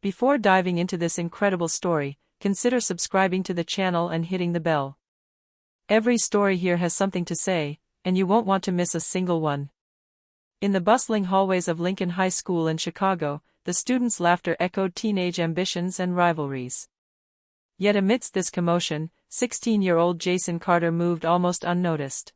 Before diving into this incredible story, consider subscribing to the channel and hitting the bell. Every story here has something to say, and you won't want to miss a single one. In the bustling hallways of Lincoln High School in Chicago, the students' laughter echoed teenage ambitions and rivalries. Yet amidst this commotion, 16-year-old Jason Carter moved almost unnoticed.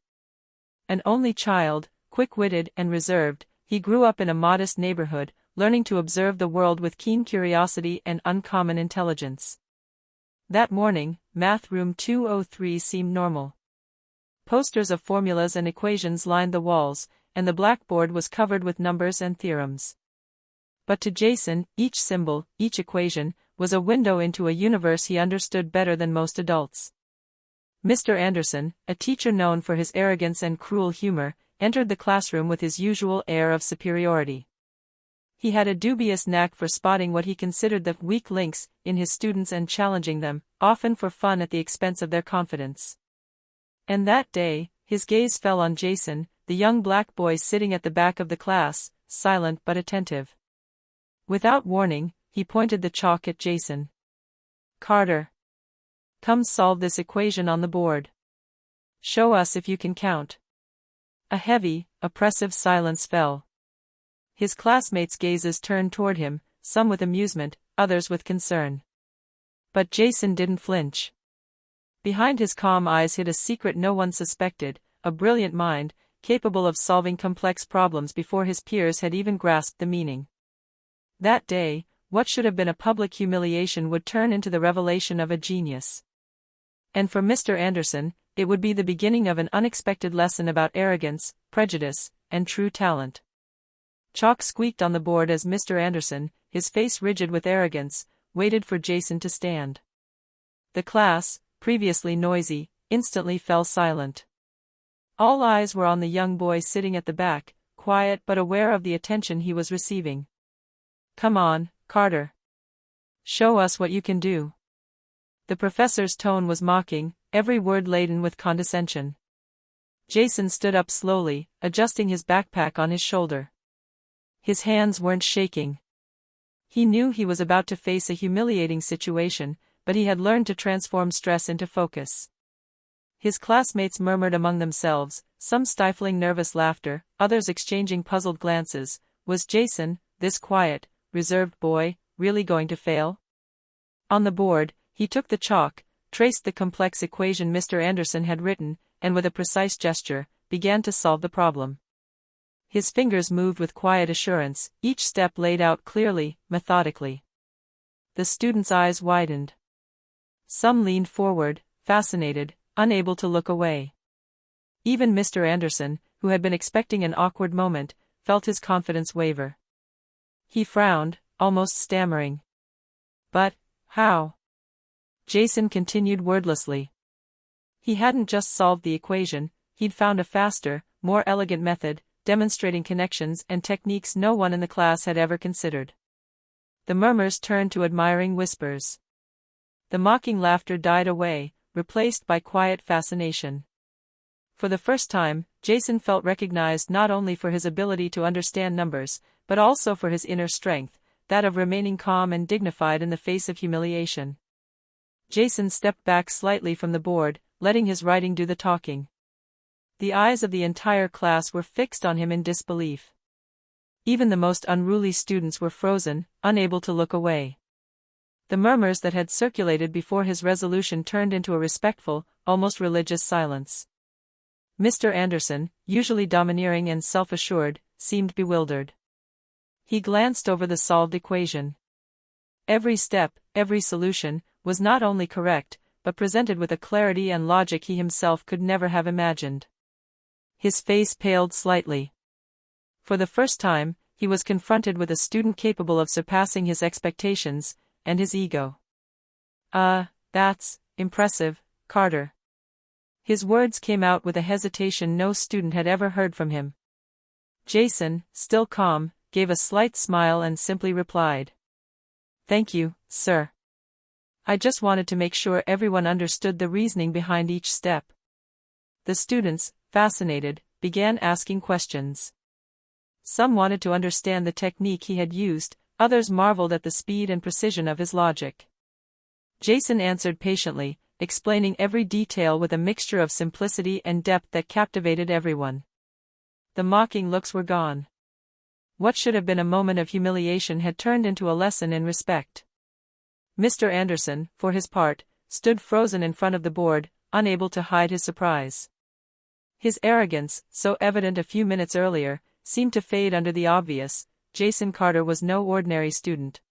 An only child, quick-witted and reserved, he grew up in a modest neighborhood, learning to observe the world with keen curiosity and uncommon intelligence. That morning, Math Room 203 seemed normal. Posters of formulas and equations lined the walls, and the blackboard was covered with numbers and theorems. But to Jason, each symbol, each equation, was a window into a universe he understood better than most adults. Mr. Anderson, a teacher known for his arrogance and cruel humor, entered the classroom with his usual air of superiority. He had a dubious knack for spotting what he considered the weak links in his students and challenging them, often for fun at the expense of their confidence. And that day, his gaze fell on Jason, the young black boy sitting at the back of the class, silent but attentive. Without warning, he pointed the chalk at Jason. "Carter. Come solve this equation on the board. Show us if you can count." A heavy, oppressive silence fell. His classmates' gazes turned toward him, some with amusement, others with concern. But Jason didn't flinch. Behind his calm eyes hid a secret no one suspected, a brilliant mind, capable of solving complex problems before his peers had even grasped the meaning. That day, what should have been a public humiliation would turn into the revelation of a genius. And for Mr. Anderson, it would be the beginning of an unexpected lesson about arrogance, prejudice, and true talent. Chalk squeaked on the board as Mr. Anderson, his face rigid with arrogance, waited for Jason to stand. The class, previously noisy, instantly fell silent. All eyes were on the young boy sitting at the back, quiet but aware of the attention he was receiving. "Come on, Carter. Show us what you can do." The professor's tone was mocking, every word laden with condescension. Jason stood up slowly, adjusting his backpack on his shoulder. His hands weren't shaking. He knew he was about to face a humiliating situation, but he had learned to transform stress into focus. His classmates murmured among themselves, some stifling nervous laughter, others exchanging puzzled glances. Was Jason, this quiet, reserved boy, really going to fail? On the board, he took the chalk, traced the complex equation Mr. Anderson had written, and with a precise gesture, began to solve the problem. His fingers moved with quiet assurance, each step laid out clearly, methodically. The students' eyes widened. Some leaned forward, fascinated, unable to look away. Even Mr. Anderson, who had been expecting an awkward moment, felt his confidence waver. He frowned, almost stammering. "But, how?" Jason continued wordlessly. He hadn't just solved the equation, he'd found a faster, more elegant method, demonstrating connections and techniques no one in the class had ever considered. The murmurs turned to admiring whispers. The mocking laughter died away, replaced by quiet fascination. For the first time, Jason felt recognized not only for his ability to understand numbers, but also for his inner strength, that of remaining calm and dignified in the face of humiliation. Jason stepped back slightly from the board, letting his writing do the talking. The eyes of the entire class were fixed on him in disbelief. Even the most unruly students were frozen, unable to look away. The murmurs that had circulated before his resolution turned into a respectful, almost religious silence. Mr. Anderson, usually domineering and self-assured, seemed bewildered. He glanced over the solved equation. Every step, every solution, was not only correct, but presented with a clarity and logic he himself could never have imagined. His face paled slightly. For the first time, he was confronted with a student capable of surpassing his expectations, and his ego. That's impressive, Carter." His words came out with a hesitation no student had ever heard from him. Jason, still calm, gave a slight smile and simply replied, "Thank you, sir. I just wanted to make sure everyone understood the reasoning behind each step." The students, fascinated, began asking questions. Some wanted to understand the technique he had used, others marveled at the speed and precision of his logic. Jason answered patiently, explaining every detail with a mixture of simplicity and depth that captivated everyone. The mocking looks were gone. What should have been a moment of humiliation had turned into a lesson in respect. Mr. Anderson, for his part, stood frozen in front of the board, unable to hide his surprise. His arrogance, so evident a few minutes earlier, seemed to fade under the obvious. Jason Carter was no ordinary student.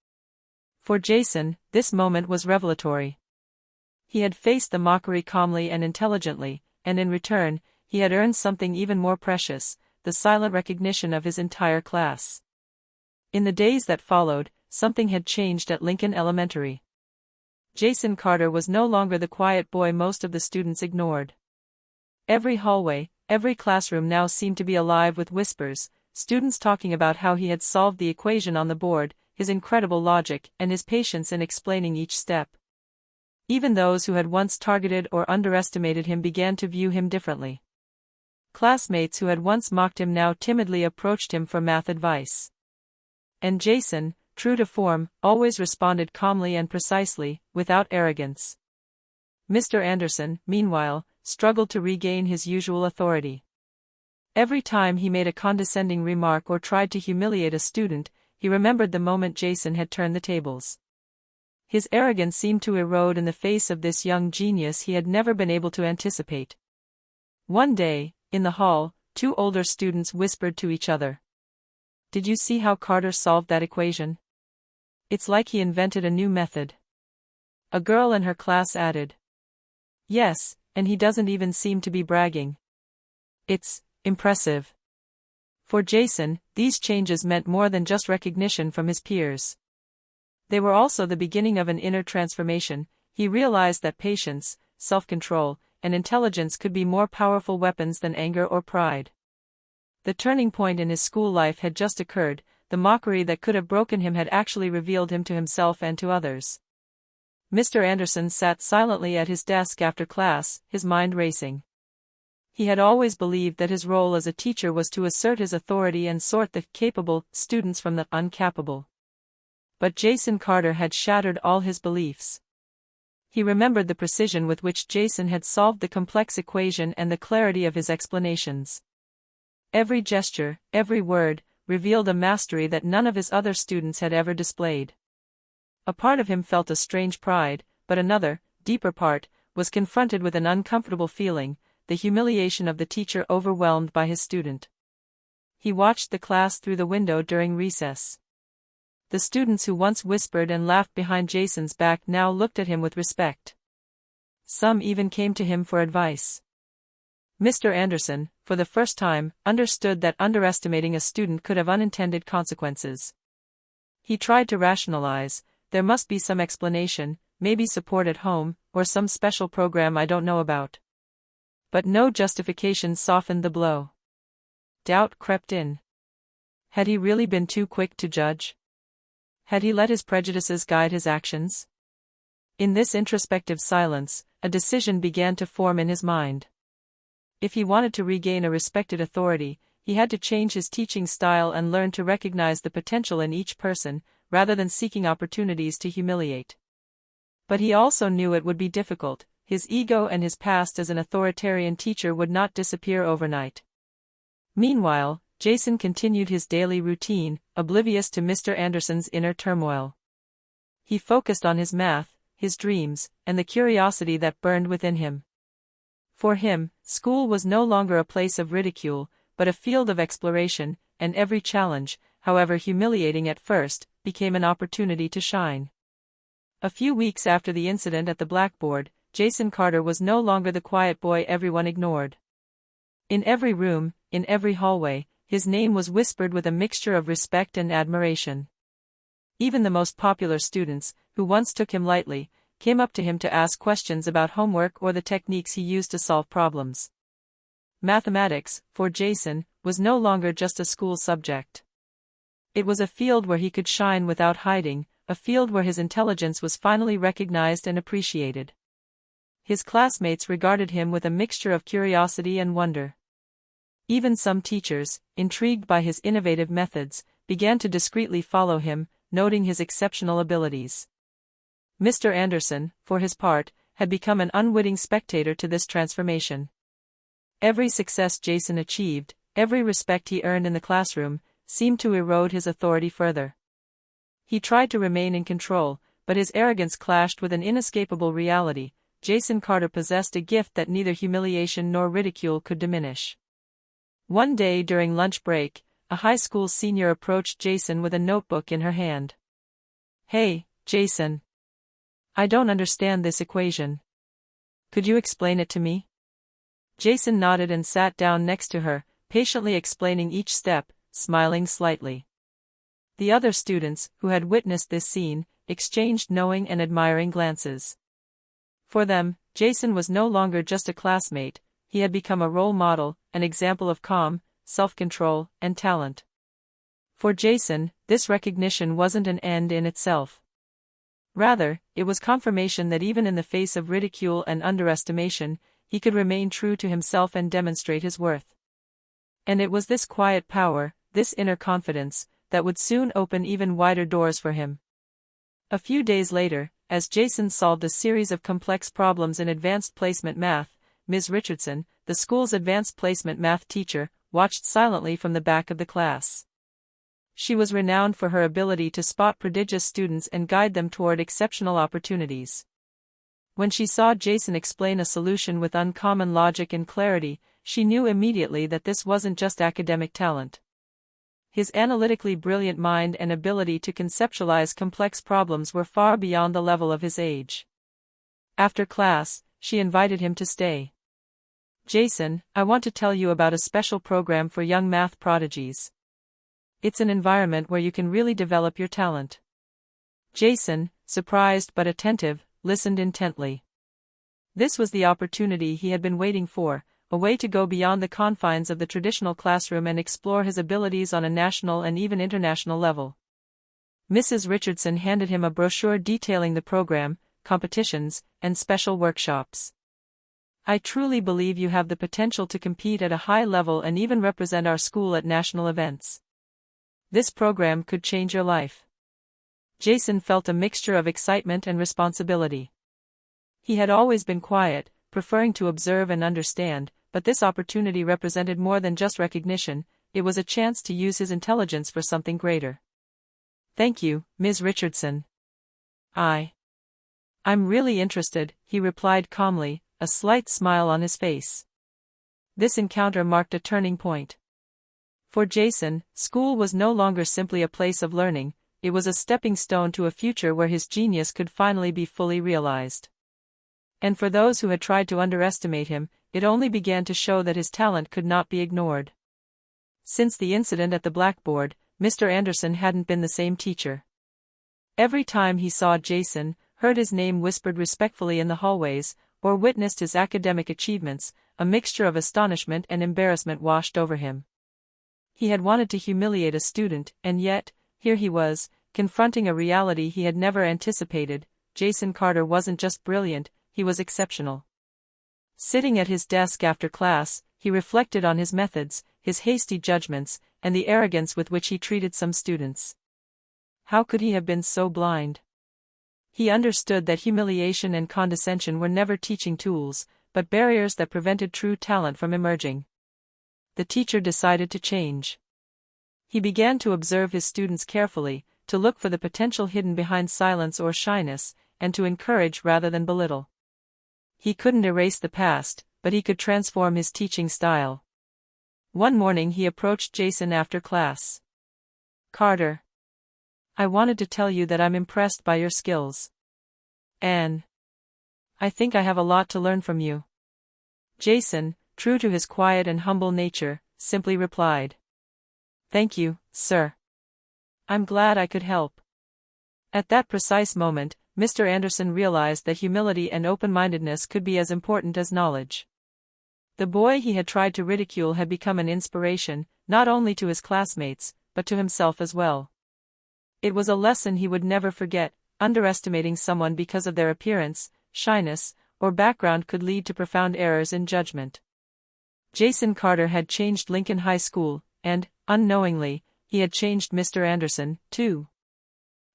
For Jason, this moment was revelatory. He had faced the mockery calmly and intelligently, and in return, he had earned something even more precious, the silent recognition of his entire class. In the days that followed, something had changed at Lincoln Elementary. Jason Carter was no longer the quiet boy most of the students ignored. Every hallway, every classroom now seemed to be alive with whispers, students talking about how he had solved the equation on the board, his incredible logic, and his patience in explaining each step. Even those who had once targeted or underestimated him began to view him differently. Classmates who had once mocked him now timidly approached him for math advice. And Jason, true to form, always responded calmly and precisely, without arrogance. Mr. Anderson, meanwhile, struggled to regain his usual authority. Every time he made a condescending remark or tried to humiliate a student, he remembered the moment Jason had turned the tables. His arrogance seemed to erode in the face of this young genius he had never been able to anticipate. One day, in the hall, two older students whispered to each other. "Did you see how Carter solved that equation? It's like he invented a new method." A girl in her class added. "Yes, and he doesn't even seem to be bragging. It's impressive." For Jason, these changes meant more than just recognition from his peers. They were also the beginning of an inner transformation. He realized that patience, self-control, and intelligence could be more powerful weapons than anger or pride. The turning point in his school life had just occurred. The mockery that could have broken him had actually revealed him to himself and to others. Mr. Anderson sat silently at his desk after class, his mind racing. He had always believed that his role as a teacher was to assert his authority and sort the capable students from the incapable. But Jason Carter had shattered all his beliefs. He remembered the precision with which Jason had solved the complex equation and the clarity of his explanations. Every gesture, every word, revealed a mastery that none of his other students had ever displayed. A part of him felt a strange pride, but another, deeper part, was confronted with an uncomfortable feeling, the humiliation of the teacher overwhelmed by his student. He watched the class through the window during recess. The students who once whispered and laughed behind Jason's back now looked at him with respect. Some even came to him for advice. Mr. Anderson, for the first time, understood that underestimating a student could have unintended consequences. He tried to rationalize. There must be some explanation, maybe support at home, or some special program I don't know about. But no justification softened the blow. Doubt crept in. Had he really been too quick to judge? Had he let his prejudices guide his actions? In this introspective silence, a decision began to form in his mind. If he wanted to regain a respected authority, he had to change his teaching style and learn to recognize the potential in each person, rather than seeking opportunities to humiliate. But he also knew it would be difficult. His ego and his past as an authoritarian teacher would not disappear overnight. Meanwhile, Jason continued his daily routine, oblivious to Mr. Anderson's inner turmoil. He focused on his math, his dreams, and the curiosity that burned within him. For him, school was no longer a place of ridicule, but a field of exploration, and every challenge, however humiliating at first, became an opportunity to shine. A few weeks after the incident at the blackboard, Jason Carter was no longer the quiet boy everyone ignored. In every room, in every hallway, his name was whispered with a mixture of respect and admiration. Even the most popular students, who once took him lightly, came up to him to ask questions about homework or the techniques he used to solve problems. Mathematics, for Jason, was no longer just a school subject. It was a field where he could shine without hiding, a field where his intelligence was finally recognized and appreciated. His classmates regarded him with a mixture of curiosity and wonder. Even some teachers, intrigued by his innovative methods, began to discreetly follow him, noting his exceptional abilities. Mr. Anderson, for his part, had become an unwitting spectator to this transformation. Every success Jason achieved, every respect he earned in the classroom, seemed to erode his authority further. He tried to remain in control, but his arrogance clashed with an inescapable reality. Jason Carter possessed a gift that neither humiliation nor ridicule could diminish. One day during lunch break, a high school senior approached Jason with a notebook in her hand. "Hey, Jason. I don't understand this equation. Could you explain it to me?" Jason nodded and sat down next to her, patiently explaining each step, smiling slightly. The other students, who had witnessed this scene, exchanged knowing and admiring glances. For them, Jason was no longer just a classmate, he had become a role model, an example of calm, self-control, and talent. For Jason, this recognition wasn't an end in itself. Rather, it was confirmation that even in the face of ridicule and underestimation, he could remain true to himself and demonstrate his worth. And it was this quiet power, this inner confidence, that would soon open even wider doors for him. A few days later, as Jason solved a series of complex problems in advanced placement math, Ms. Richardson, the school's advanced placement math teacher, watched silently from the back of the class. She was renowned for her ability to spot prodigious students and guide them toward exceptional opportunities. When she saw Jason explain a solution with uncommon logic and clarity, she knew immediately that this wasn't just academic talent. His analytically brilliant mind and ability to conceptualize complex problems were far beyond the level of his age. After class, she invited him to stay. "Jason, I want to tell you about a special program for young math prodigies. It's an environment where you can really develop your talent." Jason, surprised but attentive, listened intently. This was the opportunity he had been waiting for, a way to go beyond the confines of the traditional classroom and explore his abilities on a national and even international level. Mrs. Richardson handed him a brochure detailing the program, competitions, and special workshops. "I truly believe you have the potential to compete at a high level and even represent our school at national events. This program could change your life." Jason felt a mixture of excitement and responsibility. He had always been quiet, preferring to observe and understand, but this opportunity represented more than just recognition, it was a chance to use his intelligence for something greater. "Thank you, Ms. Richardson. I'm really interested," he replied calmly, a slight smile on his face. This encounter marked a turning point. For Jason, school was no longer simply a place of learning, it was a stepping stone to a future where his genius could finally be fully realized. And for those who had tried to underestimate him, it only began to show that his talent could not be ignored. Since the incident at the blackboard, Mr. Anderson hadn't been the same teacher. Every time he saw Jason, heard his name whispered respectfully in the hallways, or witnessed his academic achievements, a mixture of astonishment and embarrassment washed over him. He had wanted to humiliate a student, and yet, here he was, confronting a reality he had never anticipated. Jason Carter wasn't just brilliant, he was exceptional. Sitting at his desk after class, he reflected on his methods, his hasty judgments, and the arrogance with which he treated some students. How could he have been so blind? He understood that humiliation and condescension were never teaching tools, but barriers that prevented true talent from emerging. The teacher decided to change. He began to observe his students carefully, to look for the potential hidden behind silence or shyness, and to encourage rather than belittle. He couldn't erase the past, but he could transform his teaching style. One morning he approached Jason after class. "Carter, I wanted to tell you that I'm impressed by your skills. And I think I have a lot to learn from you." Jason, true to his quiet and humble nature, simply replied, "Thank you, sir. I'm glad I could help." At that precise moment, Mr. Anderson realized that humility and open-mindedness could be as important as knowledge. The boy he had tried to ridicule had become an inspiration, not only to his classmates, but to himself as well. It was a lesson he would never forget. Underestimating someone because of their appearance, shyness, or background could lead to profound errors in judgment. Jason Carter had changed Lincoln High School, and, unknowingly, he had changed Mr. Anderson, too.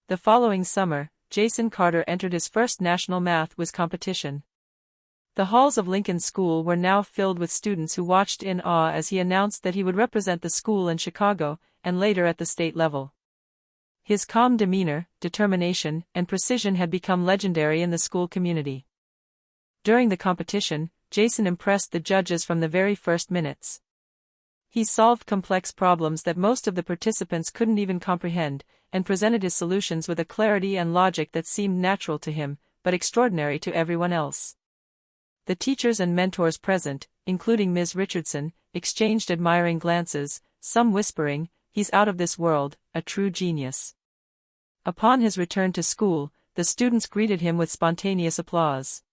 The following summer, Jason Carter entered his first national math quiz competition. The halls of Lincoln School were now filled with students who watched in awe as he announced that he would represent the school in Chicago, and later at the state level. His calm demeanor, determination, and precision had become legendary in the school community. During the competition, Jason impressed the judges from the very first minutes. He solved complex problems that most of the participants couldn't even comprehend, and presented his solutions with a clarity and logic that seemed natural to him, but extraordinary to everyone else. The teachers and mentors present, including Ms. Richardson, exchanged admiring glances, some whispering, "He's out of this world, a true genius." Upon his return to school, the students greeted him with spontaneous applause.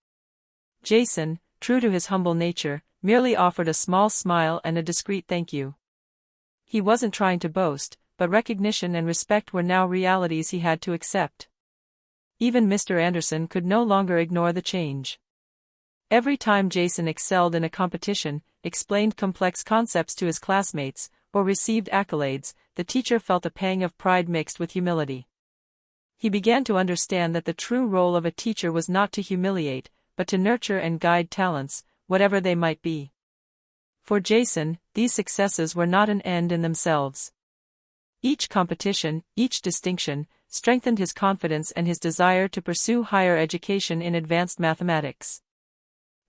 Jason, true to his humble nature, merely offered a small smile and a discreet thank you. He wasn't trying to boast, but recognition and respect were now realities he had to accept. Even Mr. Anderson could no longer ignore the change. Every time Jason excelled in a competition, explained complex concepts to his classmates, or received accolades, the teacher felt a pang of pride mixed with humility. He began to understand that the true role of a teacher was not to humiliate, but to nurture and guide talents, whatever they might be. For Jason, these successes were not an end in themselves. Each competition, each distinction, strengthened his confidence and his desire to pursue higher education in advanced mathematics.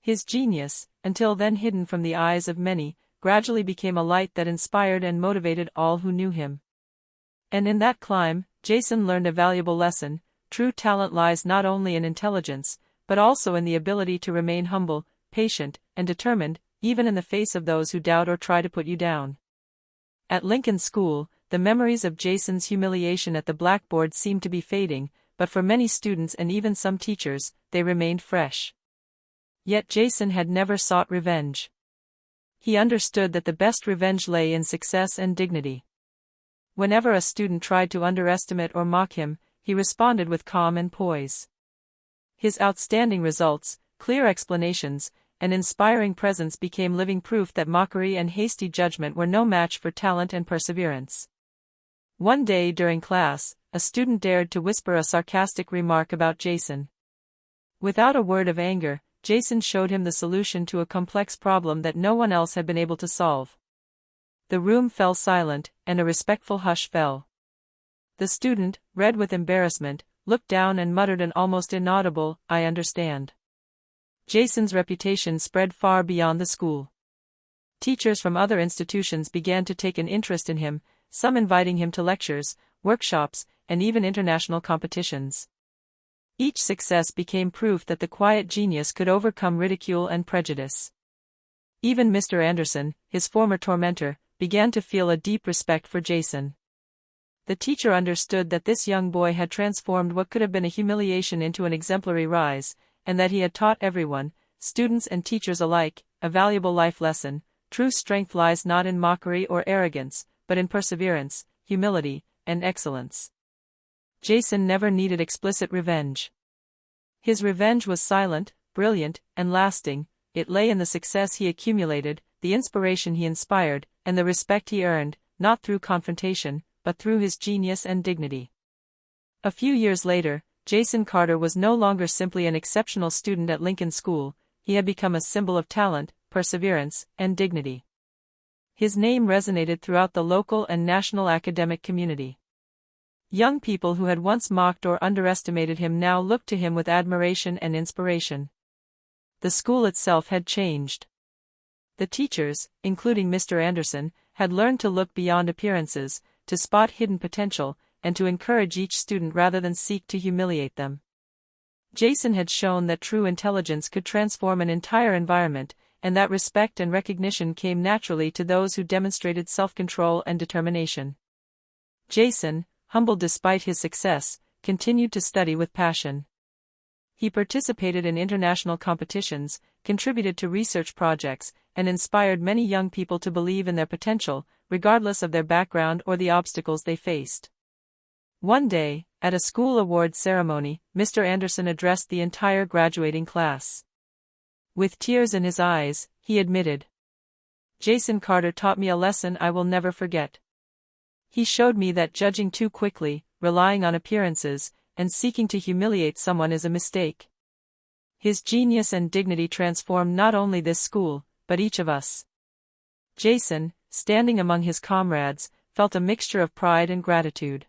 His genius, until then hidden from the eyes of many, gradually became a light that inspired and motivated all who knew him. And in that climb, Jason learned a valuable lesson: true talent lies not only in intelligence, but also in the ability to remain humble, patient, and determined, even in the face of those who doubt or try to put you down. At Lincoln School, the memories of Jason's humiliation at the blackboard seemed to be fading, but for many students and even some teachers, they remained fresh. Yet Jason had never sought revenge. He understood that the best revenge lay in success and dignity. Whenever a student tried to underestimate or mock him, he responded with calm and poise. His outstanding results, clear explanations, and inspiring presence became living proof that mockery and hasty judgment were no match for talent and perseverance. One day during class, a student dared to whisper a sarcastic remark about Jason. Without a word of anger, Jason showed him the solution to a complex problem that no one else had been able to solve. The room fell silent, and a respectful hush fell. The student, red with embarrassment, looked down and muttered an almost inaudible, "I understand." Jason's reputation spread far beyond the school. Teachers from other institutions began to take an interest in him, some inviting him to lectures, workshops, and even international competitions. Each success became proof that the quiet genius could overcome ridicule and prejudice. Even Mr. Anderson, his former tormentor, began to feel a deep respect for Jason. The teacher understood that this young boy had transformed what could have been a humiliation into an exemplary rise, and that he had taught everyone, students and teachers alike, a valuable life lesson: true strength lies not in mockery or arrogance, but in perseverance, humility, and excellence. Jason never needed explicit revenge. His revenge was silent, brilliant, and lasting. It lay in the success he accumulated, the inspiration he inspired, and the respect he earned, not through confrontation, but through his genius and dignity. A few years later, Jason Carter was no longer simply an exceptional student at Lincoln School. He had become a symbol of talent, perseverance, and dignity. His name resonated throughout the local and national academic community. Young people who had once mocked or underestimated him now looked to him with admiration and inspiration. The school itself had changed. The teachers, including Mr. Anderson, had learned to look beyond appearances, to spot hidden potential, and to encourage each student rather than seek to humiliate them. Jason had shown that true intelligence could transform an entire environment, and that respect and recognition came naturally to those who demonstrated self-control and determination. Jason, humbled despite his success, continued to study with passion. He participated in international competitions, contributed to research projects, and inspired many young people to believe in their potential, regardless of their background or the obstacles they faced. One day, at a school awards ceremony, Mr. Anderson addressed the entire graduating class. With tears in his eyes, he admitted, "Jason Carter taught me a lesson I will never forget. He showed me that judging too quickly, relying on appearances, and seeking to humiliate someone is a mistake. His genius and dignity transformed not only this school, but each of us. Jason, standing among his comrades, felt a mixture of pride and gratitude.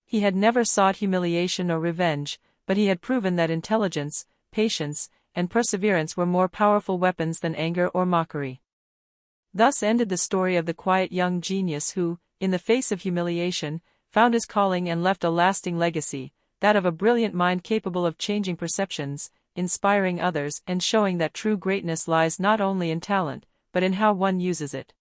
He had never sought humiliation or revenge, but he had proven that intelligence, patience, and perseverance were more powerful weapons than anger or mockery. Thus ended the story of the quiet young genius who, in the face of humiliation, found his calling and left a lasting legacy, that of a brilliant mind capable of changing perceptions, inspiring others and showing that true greatness lies not only in talent, but in how one uses it.